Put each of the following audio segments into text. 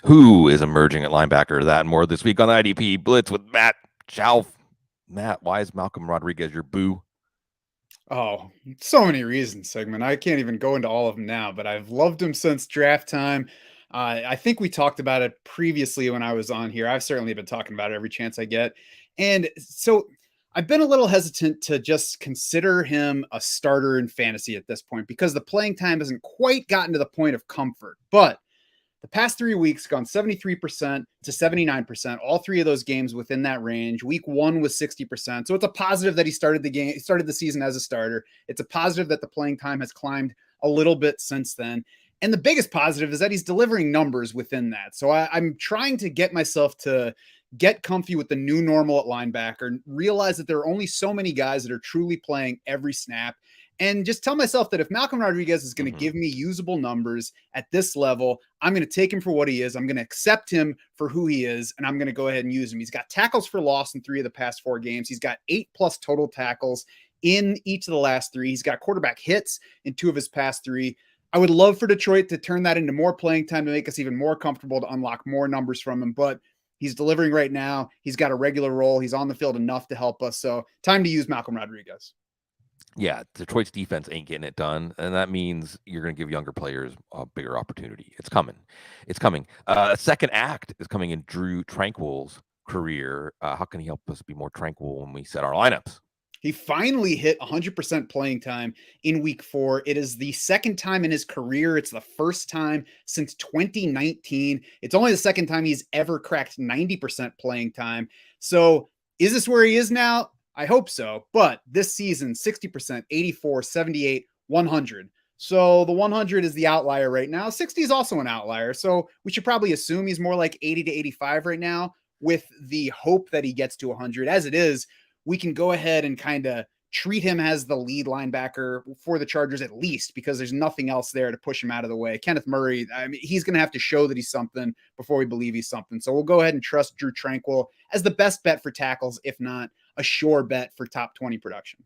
Who is emerging at linebacker? That and more this week on the IDP Blitz with Matt Schauf. Matt, why is Malcolm Rodriguez your boo? Oh, so many reasons, Segment. I can't even go into all of them now, but I've loved him since draft time. I think we talked about it previously when I was on here. I've certainly been talking about it every chance I get. And so I've been a little hesitant to just consider him a starter in fantasy at this point because the playing time hasn't quite gotten to the point of comfort. But the past 3 weeks gone 73% to 79%. All three of those games within that range. Week 1 was 60%. So it's a positive that he started the season as a starter. It's a positive that the playing time has climbed a little bit since then. And the biggest positive is that he's delivering numbers within that. So I'm trying to get myself to get comfy with the new normal at linebacker and realize that there are only so many guys that are truly playing every snap. And just tell myself that if Malcolm Rodriguez is going to give me usable numbers at this level, I'm going to take him for what he is. I'm going to accept him for who he is, and I'm going to go ahead and use him. He's got tackles for loss in 3 of the past 4 games. He's got 8+ total tackles in each of the last 3. He's got quarterback hits in 2 of his past 3. I would love for Detroit to turn that into more playing time to make us even more comfortable to unlock more numbers from him, but he's delivering right now. He's got a regular role. He's on the field enough to help us. So time to use Malcolm Rodriguez. Yeah, Detroit's defense ain't getting it done, and that means you're going to give younger players a bigger opportunity. It's coming. It's coming. A second act is coming in Drue Tranquill's career. How can he help us be more tranquil when we set our lineups? He finally hit 100% playing time in week 4. It is the second time in his career. It's the first time since 2019. It's only the second time he's ever cracked 90% playing time. So is this where he is now? I hope so. But this season, 60%, 84, 78, 100. So the 100 is the outlier right now. 60 is also an outlier. So we should probably assume he's more like 80 to 85 right now with the hope that he gets to 100. As it is, we can go ahead and kind of treat him as the lead linebacker for the Chargers at least, because there's nothing else there to push him out of the way. Kenneth Murray, I mean, he's going to have to show that he's something before we believe he's something. So we'll go ahead and trust Drue Tranquill as the best bet for tackles, if not a sure bet for top 20 production.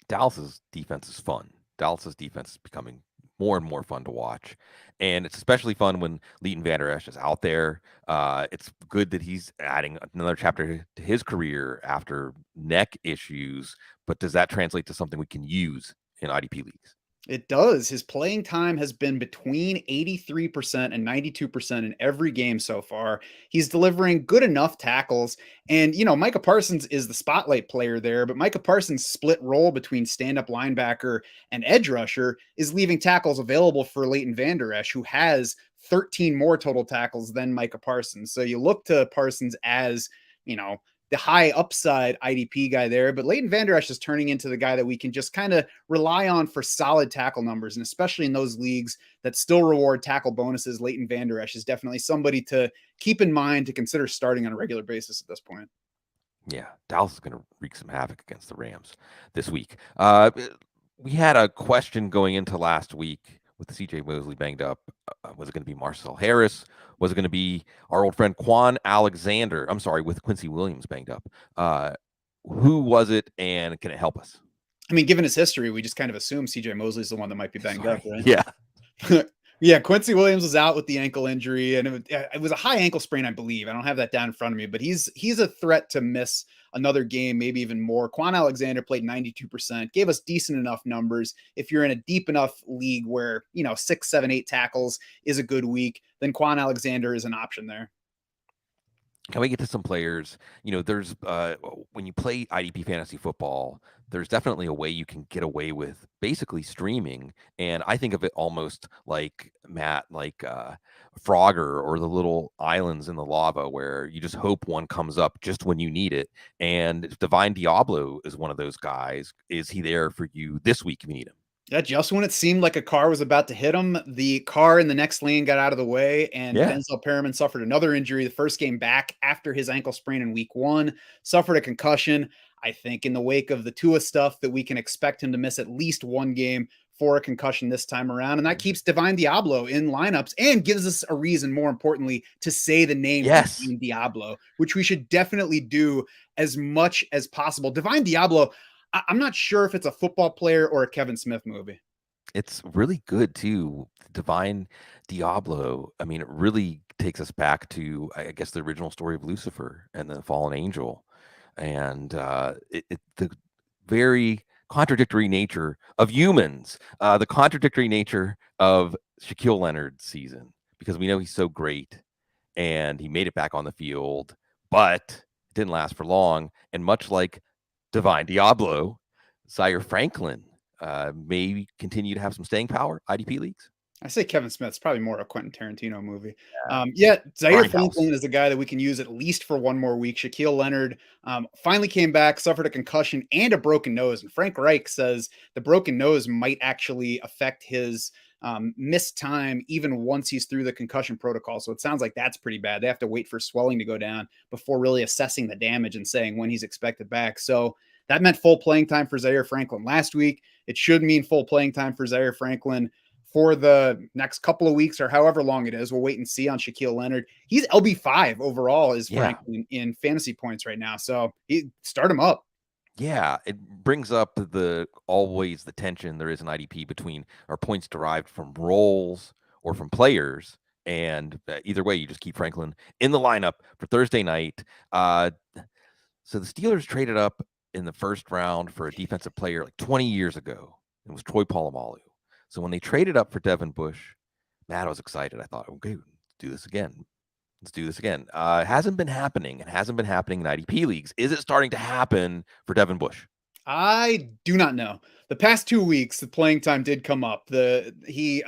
Dallas's defense is fun. Dallas's defense is becoming more and more fun to watch. And it's especially fun when Leighton Vander Esch is out there. It's good that he's adding another chapter to his career after neck issues. But does that translate to something we can use in IDP leagues? It does. His playing time has been between 83% and 92% in every game so far. He's delivering good enough tackles. And, you know, Micah Parsons is the spotlight player there, but Micah Parsons' split role between stand-up linebacker and edge rusher is leaving tackles available for Leighton Vander Esch, who has 13 more total tackles than Micah Parsons. So you look to Parsons as, you know, the high upside IDP guy there, but Leighton Vander Esch is turning into the guy that we can just kind of rely on for solid tackle numbers. And especially in those leagues that still reward tackle bonuses, Leighton Vander Esch is definitely somebody to keep in mind to consider starting on a regular basis at this point. Yeah, Dallas is going to wreak some havoc against the Rams this week. We had a question going into last week with the CJ Mosley banged up. Was it going to be Marcel Harris? Was it going to be our old friend Quan Alexander? I'm sorry, with Quincy Williams banged up. Who was it, and can it help us? I mean, given his history, we just kind of assume CJ Mosley is the one that might be banged up, right? Yeah. Yeah, Quincy Williams was out with the ankle injury, and it was a high ankle sprain, I believe. I don't have that down in front of me, but he's a threat to miss another game, maybe even more. Quan Alexander played 92%, gave us decent enough numbers. If you're in a deep enough league where, you know, 6, 7, 8 tackles is a good week, then Quan Alexander is an option there. Can we get to some players? You know, there's when you play IDP fantasy football, there's definitely a way you can get away with basically streaming. And I think of it almost like Matt, like Frogger or the little islands in the lava where you just hope one comes up just when you need it. And Divine Diablo is one of those guys. Is he there for you this week if you need him? Yeah, just when it seemed like a car was about to hit him, the car in the next lane got out of the way, and Denzel Perriman suffered another injury the first game back after his ankle sprain in week 1, suffered a concussion. I think, in the wake of the Tua stuff, that we can expect him to miss at least one game for a concussion this time around. And that keeps Divine Diablo in lineups and gives us a reason, more importantly, to say the name Yes. Divine Diablo, which we should definitely do as much as possible. Divine Diablo, I'm not sure if it's a football player or a Kevin Smith movie. It's really good too. Divine Diablo. I mean, it really takes us back to, I guess, the original story of Lucifer and the fallen angel, and the very contradictory nature of humans, the contradictory nature of Shaquille Leonard's season, because we know he's so great and he made it back on the field, but it didn't last for long. And much like Divine Diablo, Zaire Franklin may continue to have some staying power, IDP leagues. I say Kevin Smith's probably more a Quentin Tarantino movie. Yeah. Yeah, Zaire Grindhouse. Franklin is a guy that we can use at least for one more week. Shaquille Leonard finally came back, suffered a concussion and a broken nose. And Frank Reich says the broken nose might actually affect his missed time even once he's through the concussion protocol. So it sounds like that's pretty bad. They have to wait for swelling to go down before really assessing the damage and saying when he's expected back. So that meant full playing time for Zaire Franklin last week. It should mean full playing time for Zaire Franklin for the next couple of weeks or however long it is. We'll wait and see on Shaquille Leonard. He's LB5 overall, is Yeah. Franklin in fantasy points right now. So start him up. Yeah, it brings up always the tension there is in IDP between our points derived from roles or from players, and either way, you just keep Franklin in the lineup for Thursday night. So the Steelers traded up in the first round for a defensive player like 20 years ago. It was Troy Polamalu. So when they traded up for Devin Bush, Matt, I was excited. I thought, okay, let's do this again. Let's do this again. It hasn't been happening. It hasn't been happening in IDP leagues. Is it starting to happen for Devin Bush? I do not know. The past 2 weeks, the playing time did come up. He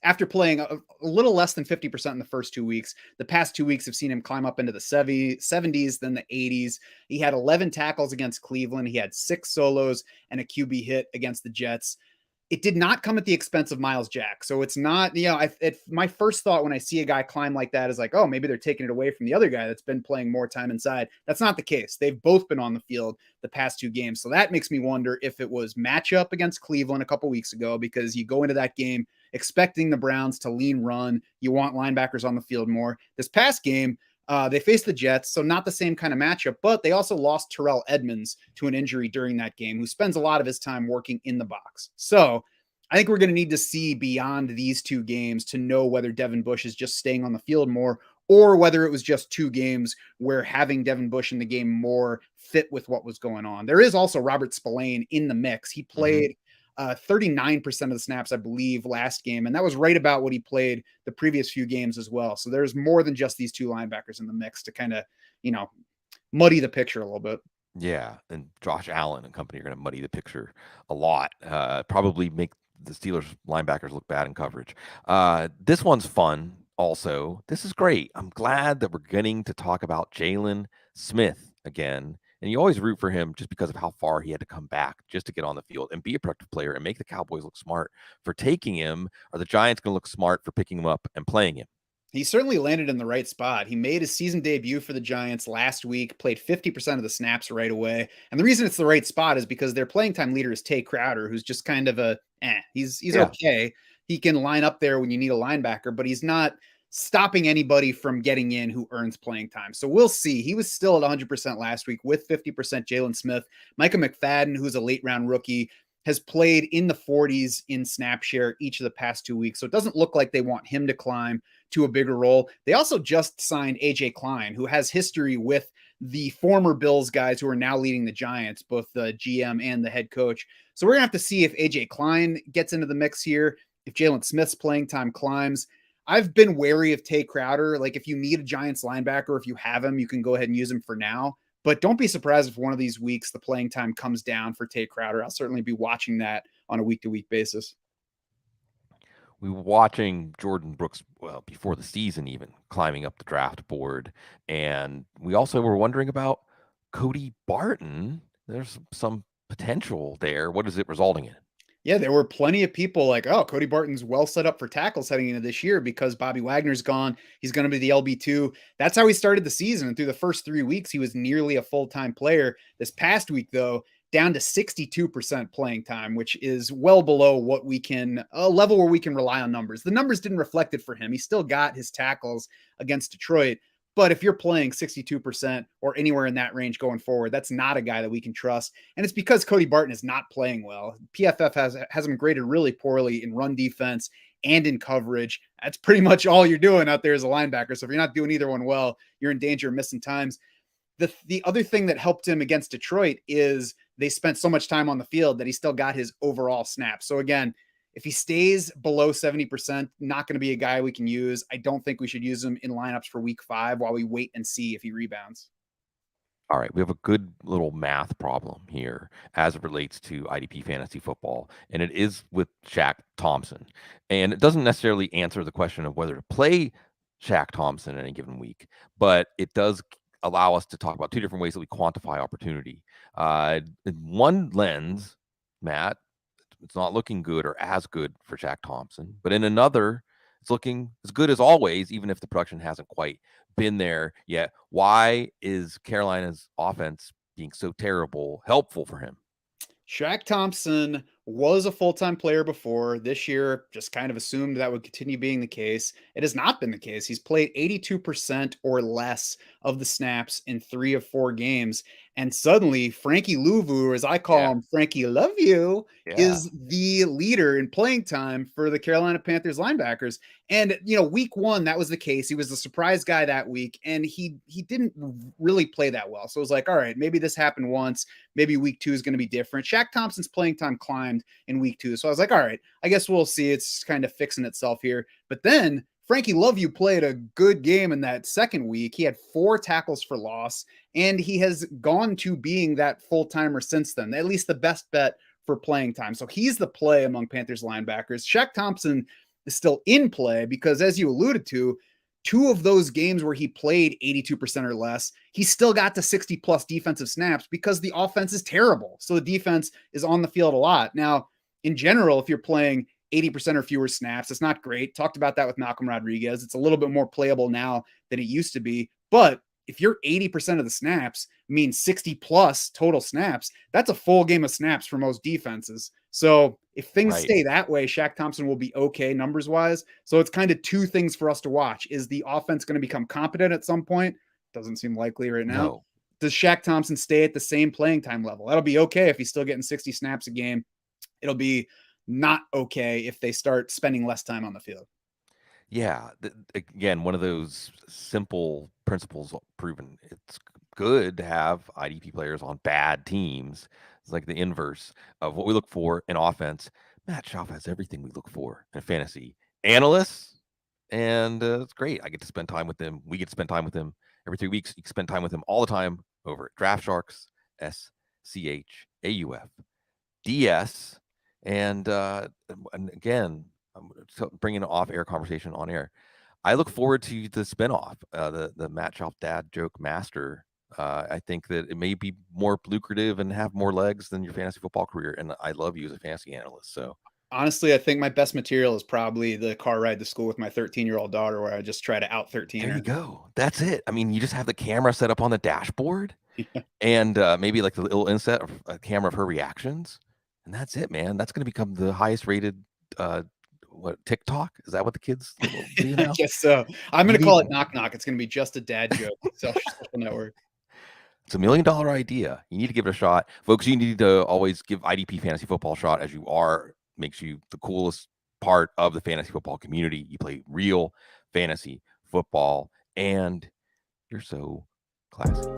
after playing a little less than 50% in the first 2 weeks, the past 2 weeks have seen him climb up into the 70s, then the 80s. He had 11 tackles against Cleveland. He had 6 solos and a QB hit against the Jets. It did not come at the expense of Miles Jack. So it's not, my first thought when I see a guy climb like that is like, oh, maybe they're taking it away from the other guy that's been playing more time inside. That's not the case. They've both been on the field the past 2 games. So that makes me wonder if it was matchup against Cleveland a couple weeks ago, because you go into that game expecting the Browns to lean run. You want linebackers on the field more. This past game, they faced the Jets, so not the same kind of matchup, but they also lost Terrell Edmonds to an injury during that game, who spends a lot of his time working in the box. So I think we're going to need to see beyond these 2 games to know whether Devin Bush is just staying on the field more, or whether it was just 2 games where having Devin Bush in the game more fit with what was going on. There is also Robert Spillane in the mix. He played 39% of the snaps, I believe, last game. And that was right about what he played the previous few games as well. So there's more than just these 2 linebackers in the mix to kind of, muddy the picture a little bit. Yeah, and Josh Allen and company are going to muddy the picture a lot. Probably make the Steelers linebackers look bad in coverage. This one's fun also. This is great. I'm glad that we're getting to talk about Jaylon Smith again. And you always root for him just because of how far he had to come back just to get on the field and be a productive player and make the Cowboys look smart for taking him. Are the Giants going to look smart for picking him up and playing him? He certainly landed in the right spot. He made his season debut for the Giants last week, played 50% of the snaps right away. And the reason it's the right spot is because their playing time leader is Tay Crowder, who's just kind of he's okay. He can line up there when you need a linebacker, but he's not stopping anybody from getting in who earns playing time. So we'll see. He was still at 100% last week with 50% Jaylon Smith. Micah McFadden, who's a late round rookie, has played in the 40s in snap share each of the past 2 weeks. So it doesn't look like they want him to climb to a bigger role. They also just signed AJ Klein, who has history with the former Bills guys who are now leading the Giants, both the GM and the head coach. So we're going to have to see if AJ Klein gets into the mix here, if Jaylon Smith's playing time climbs. I've been wary of Tay Crowder. Like, if you need a Giants linebacker, if you have him, you can go ahead and use him for now. But don't be surprised if one of these weeks the playing time comes down for Tay Crowder. I'll certainly be watching that on a week-to-week basis. We were watching Jordan Brooks, well, before the season even, climbing up the draft board. And we also were wondering about Cody Barton. There's some potential there. What is it resulting in? Yeah, there were plenty of people like, oh, Cody Barton's well set up for tackles heading into this year because Bobby Wagner's gone. He's going to be the LB2. That's how he started the season. And through the first 3 weeks, he was nearly a full time player. This past week, though, down to 62% playing time, which is well below what we can, a level where we can rely on numbers. The numbers didn't reflect it for him. He still got his tackles against Detroit. But if you're playing 62% or anywhere in that range going forward, that's not a guy that we can trust. And it's because Cody Barton is not playing well. PFF has him graded really poorly in run defense and in coverage. That's pretty much all you're doing out there as a linebacker. So if you're not doing either one well, you're in danger of missing times. The other thing that helped him against Detroit is they spent so much time on the field that he still got his overall snaps. So again, if he stays below 70%, not going to be a guy we can use. I don't think we should use him in lineups for week 5 while we wait and see if he rebounds. All right, we have a good little math problem here as it relates to IDP fantasy football, and it is with Shaq Thompson. And it doesn't necessarily answer the question of whether to play Shaq Thompson in any given week, but it does allow us to talk about 2 different ways that we quantify opportunity. In one lens, Matt, it's not looking good or as good for Shaq Thompson, but in another, it's looking as good as always, even if the production hasn't quite been there yet. Why is Carolina's offense being so terrible helpful for him? Shaq Thompson was a full-time player before. This year, just kind of assumed that would continue being the case. It has not been the case. He's played 82% or less of the snaps in 3 of 4 games. And suddenly, Frankie Louvu, or as I call Yeah, him, Frankie Love You, yeah, is the leader in playing time for the Carolina Panthers linebackers. And week 1, that was the case. He was the surprise guy that week, and he didn't really play that well. So it was like, all right, maybe this happened once. Maybe week 2 is going to be different. Shaq Thompson's playing time climbed in week 2. So I was like, all right, I guess we'll see. It's kind of fixing itself here. But then Frankie Love You played a good game in that second week. He had 4 tackles for loss, and he has gone to being that full timer since then, at least the best bet for playing time. So he's the play among Panthers linebackers. Shaq Thompson is still in play because, as you alluded to, 2 of those games where he played 82% or less, he still got to 60 plus defensive snaps because the offense is terrible. So the defense is on the field a lot. Now, in general, if you're playing 80% or fewer snaps, it's not great. Talked about that with Malcolm Rodriguez. It's a little bit more playable now than it used to be. But if you're 80% of the snaps means 60 plus total snaps, that's a full game of snaps for most defenses. So if things right. stay that way, Shaq Thompson will be okay numbers wise. So it's kind of 2 things for us to watch. Is the offense going to become competent at some point? Doesn't seem likely right now. No. Does Shaq Thompson stay at the same playing time level? That'll be okay if he's still getting 60 snaps a game. It'll be not okay if they start spending less time on the field. Yeah, again, one of those simple principles proven. It's good to have IDP players on bad teams. It's like the inverse of what we look for in offense. Matt Schauf has everything we look for in fantasy analysts, and it's great. I get to spend time with them. We get to spend time with them every 3 weeks. You can spend time with him all the time over at Draft Sharks, SCHAUF DS, and again, I'm bringing an off-air conversation on air. I look forward to the spinoff, the Matt Schauf dad joke master. I think that it may be more lucrative and have more legs than your fantasy football career, and I love you as a fantasy analyst. So Honestly, I think my best material is probably the car ride to school with my 13-year-old daughter, where I just try to out 13 there you her. go. That's it. I mean, you just have the camera set up on the dashboard, and maybe like the little inset of a camera of her reactions, and that's it, man. That's going to become the highest rated. What, TikTok? Is that what the kids do I now? guess so. I'm You going to need call it Knock Knock. It's going to be just a dad joke. Social network. It's $1 million idea. You need to give it a shot. Folks, you need to always give IDP fantasy football a shot, as you are. Makes you the coolest part of the fantasy football community. You play real fantasy football, and you're so classy.